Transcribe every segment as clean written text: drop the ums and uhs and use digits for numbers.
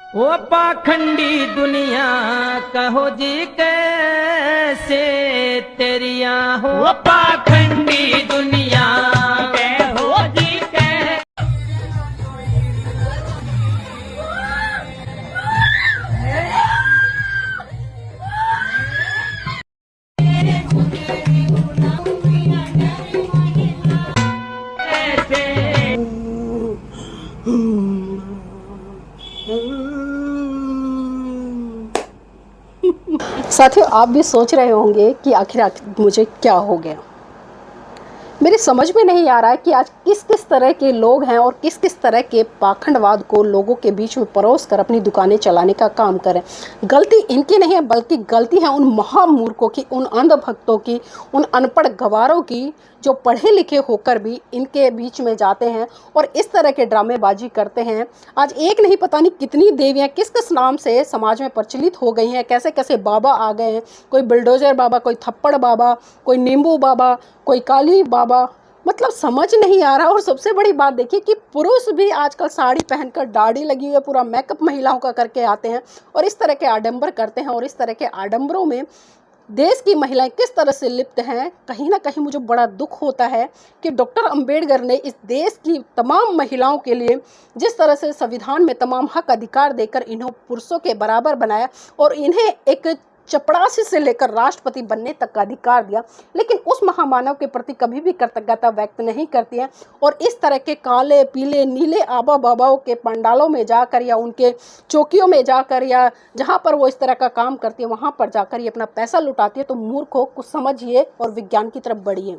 वो पाखंडी दुनिया कहो जी कैसे तेरिया हो। वो पाखंडी दुनिया कहो जी कैसे। साथियों, आप भी सोच रहे होंगे कि आखिर मुझे क्या हो गया। मेरी समझ में नहीं आ रहा है कि आज किस किस तरह के लोग हैं और किस किस तरह के पाखंडवाद को लोगों के बीच में परोस कर अपनी दुकानें चलाने का काम करें। गलती इनकी नहीं है, बल्कि गलती है उन महामूर्खों की, उन अंधभक्तों की, उन अनपढ़ गवारों की, जो पढ़े लिखे होकर भी इनके बीच में जाते हैं और इस तरह के ड्रामेबाजी करते हैं। आज एक नहीं, पता नहीं कितनी देवियां किस किस नाम से समाज में प्रचलित हो गई हैं। कैसे कैसे बाबा आ गए हैं, कोई बुलडोजर बाबा, कोई थप्पड़ बाबा, कोई नींबू बाबा, कोई काली बाबा। मतलब समझ नहीं आ रहा। और सबसे बड़ी बात देखिए कि पुरुष भी आजकल साड़ी पहनकर, दाढ़ी लगी हुई है, पूरा मेकअप महिलाओं का करके आते हैं और इस तरह के आडंबर करते हैं। और इस तरह के आडंबरों में देश की महिलाएं किस तरह से लिप्त हैं। कहीं ना कहीं मुझे बड़ा दुख होता है कि डॉक्टर अंबेडकर ने इस देश की तमाम महिलाओं के लिए जिस तरह से संविधान में तमाम हक अधिकार देकर इन्हें पुरुषों के बराबर बनाया और इन्हें एक चपरासी से लेकर राष्ट्रपति बनने तक का अधिकार दिया, लेकिन उस महामानव के प्रति कभी भी कृतज्ञता व्यक्त नहीं करती है। और इस तरह के काले पीले नीले आबा बाबाओं के पंडालों में जाकर या उनके चौकियों में जाकर या जहाँ पर वो इस तरह का काम करती है वहाँ पर जाकर ये अपना पैसा लुटाती है। तो मूर्खों, कुछ समझिए और विज्ञान की तरफ बढ़िए।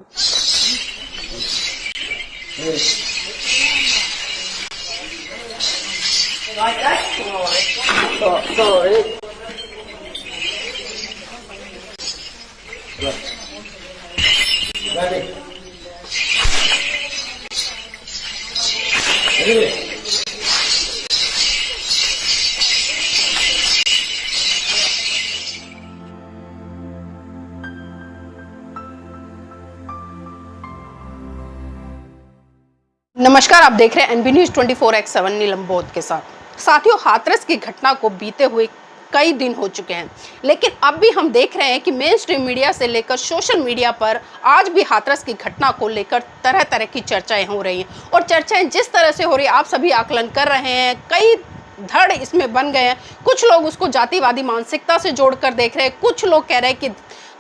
नमस्कार, आप देख रहे हैं एनबी न्यूज़ 24x7 नीलम बोध के साथ। साथियों, हाथरस की घटना को बीते हुए कई दिन हो चुके हैं, लेकिन अब भी हम देख रहे हैं कि मेन स्ट्रीम मीडिया से लेकर सोशल मीडिया पर आज भी हाथरस की घटना को लेकर तरह तरह की चर्चाएं हो रही हैं। और चर्चाएं जिस तरह से हो रही है, आप सभी आकलन कर रहे हैं। कई धड़ इसमें बन गए हैं। कुछ लोग उसको जातिवादी मानसिकता से जोड़कर देख रहे हैं, कुछ लोग कह रहे हैं कि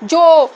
जो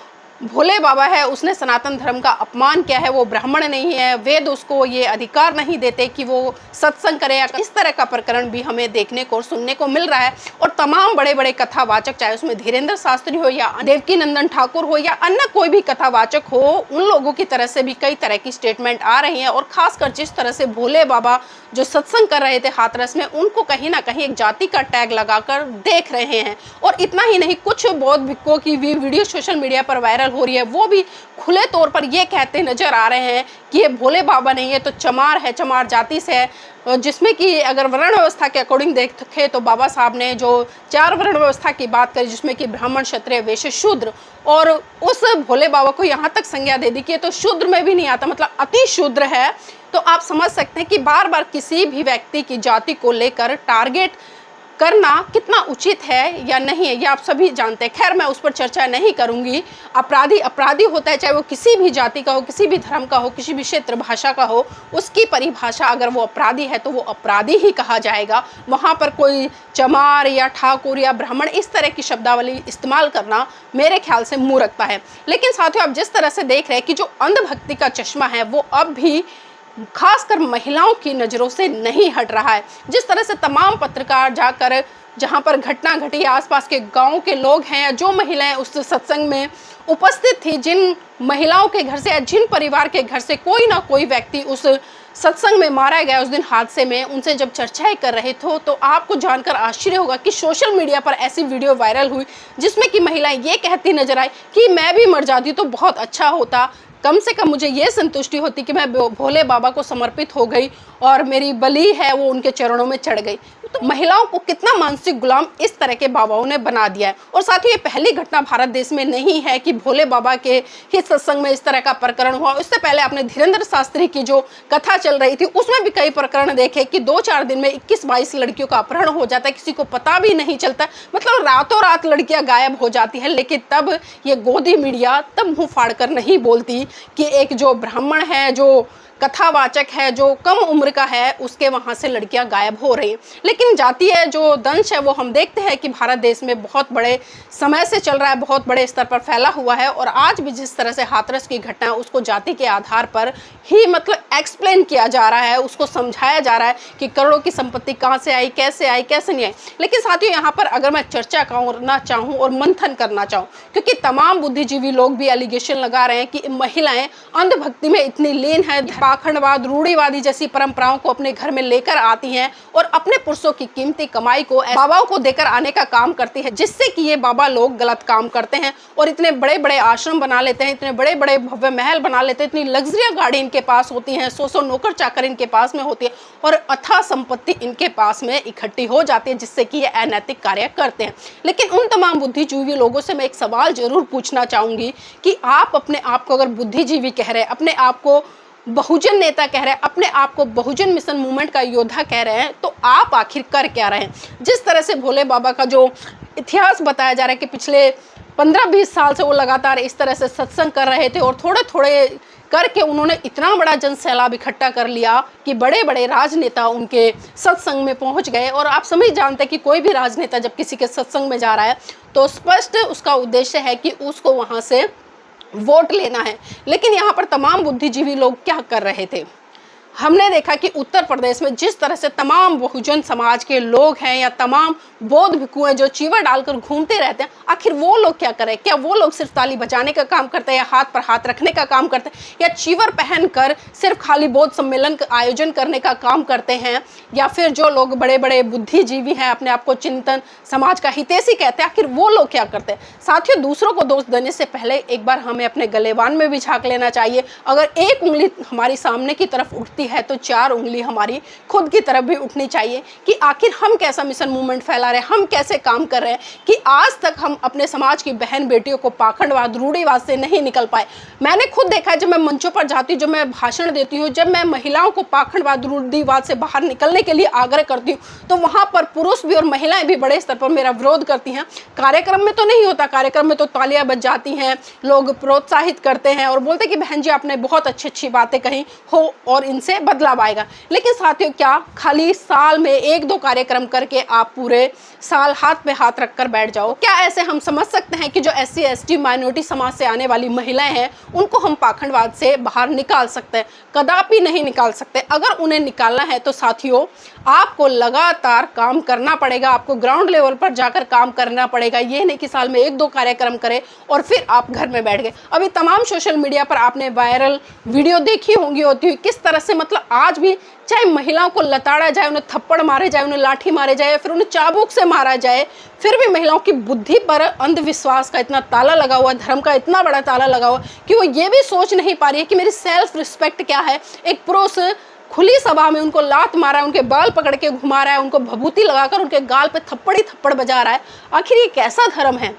भोले बाबा है उसने सनातन धर्म का अपमान किया है, वो ब्राह्मण नहीं है, वेद उसको ये अधिकार नहीं देते कि वो सत्संग करे। इस तरह का प्रकरण भी हमें देखने को और सुनने को मिल रहा है। और तमाम बड़े बड़े कथावाचक, चाहे उसमें धीरेन्द्र शास्त्री हो या देवकी नंदन ठाकुर हो या अन्य कोई भी कथावाचक हो, उन लोगों की तरफ से भी कई तरह की स्टेटमेंट आ रही हैं। और खासकर जिस तरह से भोले बाबा जो सत्संग कर रहे थे हाथरस में, उनको कहीं ना कहीं एक जाति का टैग लगाकर देख रहे हैं। और इतना ही नहीं, कुछ बौद्ध भिक्षुओं की भी वीडियो सोशल मीडिया पर वायरल हो रही है, वो भी खुले तौर पर ये कहते नजर आ रहे हैं कि ये भोले बाबा नहीं है तो चमार है, चमार जाति से है। जिसमें कि अगर वर्ण व्यवस्था के अकॉर्डिंग देखें तो बाबा साहब ने जो 4 वर्ण व्यवस्था की बात करी, जिसमें कि ब्राह्मण, क्षत्रिय, वैश्य, शूद्र, और उस भोले बाबा को यहाँ तक संज्ञा दे दी कि तो शूद्र में भी नहीं आता, मतलब अति शूद्र है। तो आप समझ सकते हैं कि बार बार किसी भी व्यक्ति की जाति को लेकर टारगेट करना कितना उचित है या नहीं है, ये आप सभी जानते हैं। खैर, मैं उस पर चर्चा नहीं करूंगी। अपराधी अपराधी होता है, चाहे वो किसी भी जाति का हो, किसी भी धर्म का हो, किसी भी क्षेत्र भाषा का हो। उसकी परिभाषा, अगर वो अपराधी है तो वो अपराधी ही कहा जाएगा। वहाँ पर कोई चमार या ठाकुर या ब्राह्मण इस तरह की शब्दावली इस्तेमाल करना मेरे ख्याल से मूर्खता है। लेकिन साथियों, आप जिस तरह से देख रहे हैं कि जो अंधभक्ति का चश्मा है वो अब भी खासकर महिलाओं की नज़रों से नहीं हट रहा है। जिस तरह से तमाम पत्रकार जाकर जहां पर घटना घटी, आसपास के गांव के लोग हैं, जो महिलाएं उस सत्संग में उपस्थित थी, जिन महिलाओं के घर से या जिन परिवार के घर से कोई ना कोई व्यक्ति उस सत्संग में मारा गया उस दिन हादसे में, उनसे जब चर्चाएं कर रहे थे, तो आपको जानकर आश्चर्य होगा कि सोशल मीडिया पर ऐसी वीडियो वायरल हुई जिसमें कि महिलाएं ये कहती नजर आई कि मैं भी मर जाती तो बहुत अच्छा होता, कम से कम मुझे ये संतुष्टि होती कि मैं भोले बाबा को समर्पित हो गई और मेरी बलि है वो उनके चरणों में चढ़ गई। तो महिलाओं को कितना मानसिक गुलाम इस तरह के बाबाओं ने बना दिया है। और साथ ही ये पहली घटना भारत देश में नहीं है कि भोले बाबा के ही सत्संग में इस तरह का प्रकरण हुआ। उससे पहले आपने धीरेन्द्र शास्त्री की जो कथा चल रही थी उसमें भी कई प्रकरण देखे कि 2-4 दिन में 21-22 लड़कियों का अपहरण हो जाता है, किसी को पता भी नहीं चलता, मतलब रातों रात लड़कियां गायब हो जाती है। लेकिन तब ये गोदी मीडिया तब मुंह फाड़ कर नहीं बोलती कि एक जो ब्राह्मण है, जो कथावाचक है, जो कम उम्र का है, उसके वहां से लड़कियां गायब हो रही हैं। लेकिन जातीय जो दंश है वो हम देखते हैं कि भारत देश में बहुत बड़े समय से चल रहा है, बहुत बड़े स्तर पर फैला हुआ है। और आज भी जिस तरह से हाथरस की घटना है उसको जाति के आधार पर ही मतलब एक्सप्लेन किया जा रहा है, उसको समझाया जा रहा है कि करोड़ों की संपत्ति कहाँ से आई, कैसे नहीं आई। लेकिन साथियों यहाँ पर अगर मैं चर्चा करना चाहूँ और मंथन करना चाहूँ, क्योंकि तमाम बुद्धिजीवी लोग भी एलिगेशन लगा रहे हैं कि महिलाएं अंधभक्ति में इतनी लीन है, पाखंडवाद, रूढ़िवादी जैसी परंपराओं को अपने घर में लेकर आती हैं और अपने पुरुषों की कीमती कमाई को बाबाओं को देकर आने का काम करती है, जिससे कि ये बाबा लोग गलत काम करते हैं और इतने बड़े बड़े आश्रम बना लेते हैं, इतने बड़े बड़े भव्य महल बना लेते हैं, इतनी लग्जरियस गाड़ी इनके पास होती है, 100 नौकर चाकर इनके पास में होती है और अथाह संपत्ति इनके पास में इकट्ठी हो जाती है, जिससे कि ये अनैतिक कार्य करते हैं। लेकिन उन तमाम बुद्धिजीवी लोगों से मैं एक सवाल जरूर पूछना चाहूंगी कि आप अपने आप को अगर बुद्धिजीवी कह रहे हैं, अपने आप को बहुजन नेता कह रहे हैं, अपने आप को बहुजन मिशन मूवमेंट का योद्धा कह रहे हैं, तो आप आखिर कर क्या रहे हैं? जिस तरह से भोले बाबा का जो इतिहास बताया जा रहा है कि पिछले 15-20 साल से वो लगातार इस तरह से सत्संग कर रहे थे और थोड़े थोड़े करके उन्होंने इतना बड़ा जन सैलाब इकट्ठा कर लिया कि बड़े बड़े राजनेता उनके सत्संग में पहुंच गए। और आप सभी जानते हैं कि कोई भी राजनेता जब किसी के सत्संग में जा रहा है तो स्पष्ट उसका उद्देश्य है कि उसको वहां से वोट लेना है। लेकिन यहाँ पर तमाम बुद्धिजीवी लोग क्या कर रहे थे? हमने देखा कि उत्तर प्रदेश में जिस तरह से तमाम बहुजन समाज के लोग हैं या तमाम बौद्ध भिक्षु हैं जो चीवर डालकर घूमते रहते हैं, आखिर वो लोग क्या करें? क्या वो लोग सिर्फ ताली बजाने का काम करते हैं या हाथ पर हाथ रखने का काम करते हैं या चीवर पहनकर सिर्फ खाली बौद्ध सम्मेलन का आयोजन करने का काम करते हैं? या फिर जो लोग बड़े बड़े बुद्धिजीवी हैं, अपने आप को चिंतन समाज का हितैषी कहते हैं, आखिर वो लोग क्या करते हैं? साथियों, दूसरों को दोष देने से पहले एक बार हमें अपने गलेबान में भी झांक लेना चाहिए। अगर एक उंगली हमारी सामने की तरफ उठती है तो 4 उंगली हमारी खुद की तरफ भी उठनी चाहिए कि आखिर हम कैसा मिशन मूवमेंट फैला रहे हैं, हम कैसे काम कर रहे हैं कि आज तक हम अपने समाज की बहन बेटियों को पाखंडवाद, रूढ़िवाद से नहीं निकल पाए। मैंने खुद देखा है, जब मैं मंचों पर जाती हूँ, जब मैं भाषण देती हूँ, जब मैं महिलाओं को पाखंडवाद, रूढ़िवाद से बाहर निकलने के लिए आग्रह करती हूँ, तो वहां पर पुरुष भी और महिलाएं भी बड़े स्तर पर मेरा विरोध करती हैं। कार्यक्रम में तो नहीं होता, कार्यक्रम में तो तालियां बज जाती हैं, लोग प्रोत्साहित करते हैं और बोलते कि बहन जी आपने बहुत अच्छी बातें कही हो और इनसे बदलाव आएगा। लेकिन साथियों, क्या खाली साल में 1-2 कार्यक्रम करके आप पूरे साल हाथ पे हाथ रखकर बैठ जाओ? क्या ऐसे हम समझ सकते हैं कि जो SC ST माइनॉरिटी समाज से आने वाली महिलाएं हैं उनको हम पाखंडवाद से बाहर निकाल सकते हैं? कदापि नहीं निकाल सकते। अगर उन्हें निकालना है तो साथियों आपको लगातार काम करना पड़ेगा, आपको ग्राउंड लेवल पर जाकर काम करना पड़ेगा। ये नहीं कि साल में 1-2 कार्यक्रम करें और फिर आप घर में बैठ गए। अभी तमाम सोशल मीडिया पर आपने वायरल वीडियो देखी होगी किस तरह से मतलब आज भी चाहे महिलाओं को लताड़ा जाए, उन्हें थप्पड़ मारे जाए, उन्हें लाठी मारे जाए, फिर उन्हें चाबुक से मारा जाए, फिर भी महिलाओं की बुद्धि पर अंधविश्वास का इतना ताला लगा हुआ, धर्म का इतना बड़ा ताला लगा हुआ कि वो ये भी सोच नहीं पा रही है कि मेरी सेल्फ रिस्पेक्ट क्या है। एक पुरुष खुली सभा में उनको लात मारा है, उनके बाल पकड़ के घुमा रहा है, उनको भभूति लगाकर उनके गाल पे थप्पड़ ही थप्पड़ बजा रहा है। आखिर ये कैसा धर्म है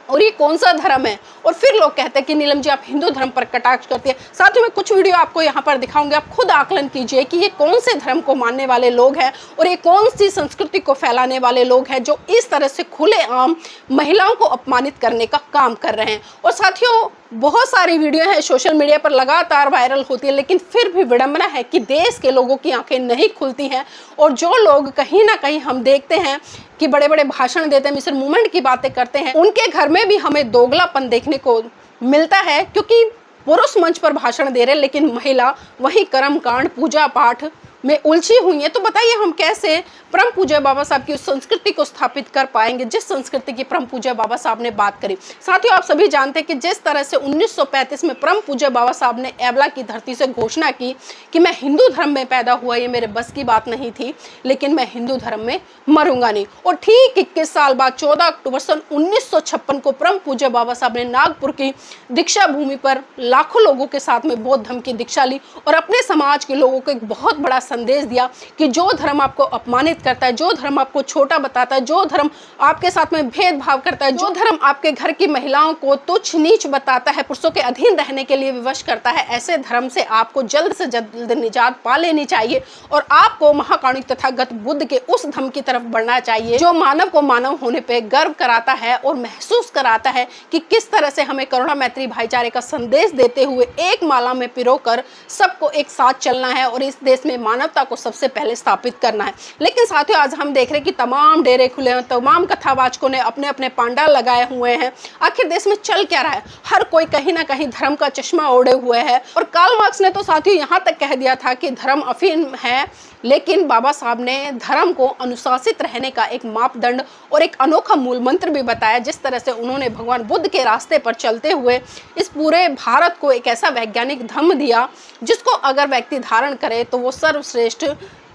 और ये कौन सा धर्म है? और फिर लोग कहते हैं कि नीलम जी आप हिंदू धर्म पर कटाक्ष करती है। साथ ही मैं कुछ वीडियो आपको यहाँ पर दिखाऊंगी, आप खुद आकलन कीजिए कि ये कौन से धर्म को मानने वाले लोग हैं और ये कौन सी संस्कृति को फैलाने वाले लोग हैं जो इस तरह से खुलेआम महिलाओं को अपमानित करने का काम कर रहे हैं। और साथियों, बहुत सारी वीडियो है सोशल मीडिया पर लगातार वायरल होती है, लेकिन फिर भी विडंबना है कि देश के लोगों की आंखें नहीं खुलती हैं। और जो लोग कहीं ना कहीं हम देखते हैं कि बड़े बड़े भाषण देते हैं, मिशन मूवमेंट की बातें करते हैं, उनके घर में भी हमें दोगलापन देखने को मिलता है, क्योंकि पुरुष मंच पर भाषण दे रहे हैं लेकिन महिला वहीं कर्म कांड, पूजा पाठ में उलझी हुई है। तो बताइए हम कैसे परम पूज्य बाबा साहब की उस संस्कृति को स्थापित कर पाएंगे जिस संस्कृति की परम पूज्य बाबा साहब ने बात करी। साथियों, आप सभी जानते हैं कि जिस तरह से 1935 में परम पूज्य बाबा साहब ने एबला की धरती से घोषणा की कि मैं हिंदू धर्म में पैदा हुआ, ये मेरे बस की बात नहीं थी, लेकिन मैं हिंदू धर्म में मरूंगा नहीं। और ठीक 21 साल बाद 14 अक्टूबर सन 1956 को परम पूज्य बाबा साहब ने नागपुर की दीक्षा भूमि पर लाखों लोगों के साथ में बौद्ध धर्म की दीक्षा ली और अपने समाज के लोगों को एक बहुत बड़ा संदेश दिया कि जो धर्म आपको अपमानित करता है, जो धर्म आपको छोटा बताता है, जो धर्म आपके साथ में भेदभाव करता है, जो धर्म आपके घर की महिलाओं को तुच्छ नीच बताता है, पुरुषों के अधीन रहने के लिए विवश करता है, ऐसे धर्म से आपको जल्द से जल्द निजात पा लेनी चाहिए और आपको महाकारुणिक तथागत बुद्ध के उस धर्म की तरफ बढ़ना चाहिए जो मानव को मानव होने पे गर्व कराता है और महसूस कराता है कि किस तरह से हमें करुणा मैत्री भाईचारे का संदेश देते हुए एक माला में पिरोकर सबको एक साथ चलना है और इस देश में मानवता को सबसे पहले स्थापित करना है। लेकिन साथियों, आज हम देख रहे हैं कि तमाम डेरे खुले हैं, तमाम कथावाचकों ने अपने अपने पांडाल लगाए हुए हैं। आखिर देश में चल क्या रहा है? हर कोई कहीं ना कहीं धर्म का चश्मा ओढ़े हुए है और कार्ल मार्क्स ने तो साथियों यहाँ तक कह दिया था कि धर्म अफीम है, लेकिन बाबा साहब ने धर्म को अनुशासित रहने का एक मापदंड और एक अनोखा मूल मंत्र भी बताया। जिस तरह से उन्होंने भगवान बुद्ध के रास्ते पर चलते हुए इस पूरे भारत को एक ऐसा वैज्ञानिक धम्म दिया जिसको अगर व्यक्ति धारण करे तो वो सर्वश्रेष्ठ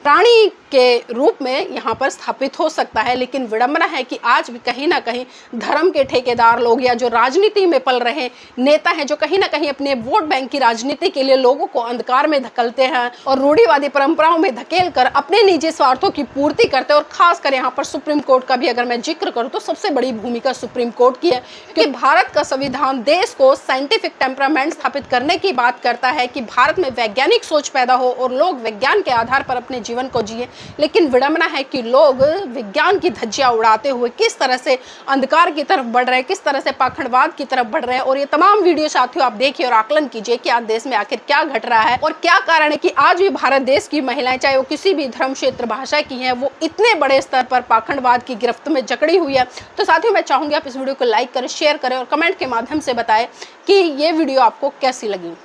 प्राणी के रूप में यहाँ पर स्थापित हो सकता है। लेकिन विडंबना है कि आज भी कहीं ना कहीं धर्म के ठेकेदार लोग या जो राजनीति में पल रहे नेता हैं, जो कहीं ना कहीं अपने वोट बैंक की राजनीति के लिए लोगों को अंधकार में धकेलते हैं और रूढ़िवादी परंपराओं में धकेल कर अपने निजी स्वार्थों की पूर्ति करते हैं। और खासकर यहाँ पर सुप्रीम कोर्ट का भी अगर मैं जिक्र करूँ तो सबसे बड़ी भूमिका सुप्रीम कोर्ट की है, क्योंकि भारत का संविधान देश को साइंटिफिक टेम्परामेंट स्थापित करने की बात करता है कि भारत में वैज्ञानिक सोच पैदा हो और लोग विज्ञान के आधार पर अपने जीवन को जिए। लेकिन विडंबना है कि लोग विज्ञान की धज्जियां उड़ाते हुए किस तरह से अंधकार की तरफ बढ़ रहे हैं, किस तरह से पाखंडवाद की तरफ बढ़ रहे हैं। और ये तमाम वीडियो साथियों आप देखिए और आकलन कीजिए कि आज देश में आखिर क्या घट रहा है और क्या कारण है कि आज भी भारत देश की महिलाएं, चाहे वो किसी भी धर्म क्षेत्र भाषा की हैं, वो इतने बड़े स्तर पर पाखंडवाद की गिरफ्त में जकड़ी हुई है। तो साथियों, मैं चाहूंगी आप इस वीडियो को लाइक करें, शेयर करें और कमेंट के माध्यम से बताएं कि ये वीडियो आपको कैसी लगी।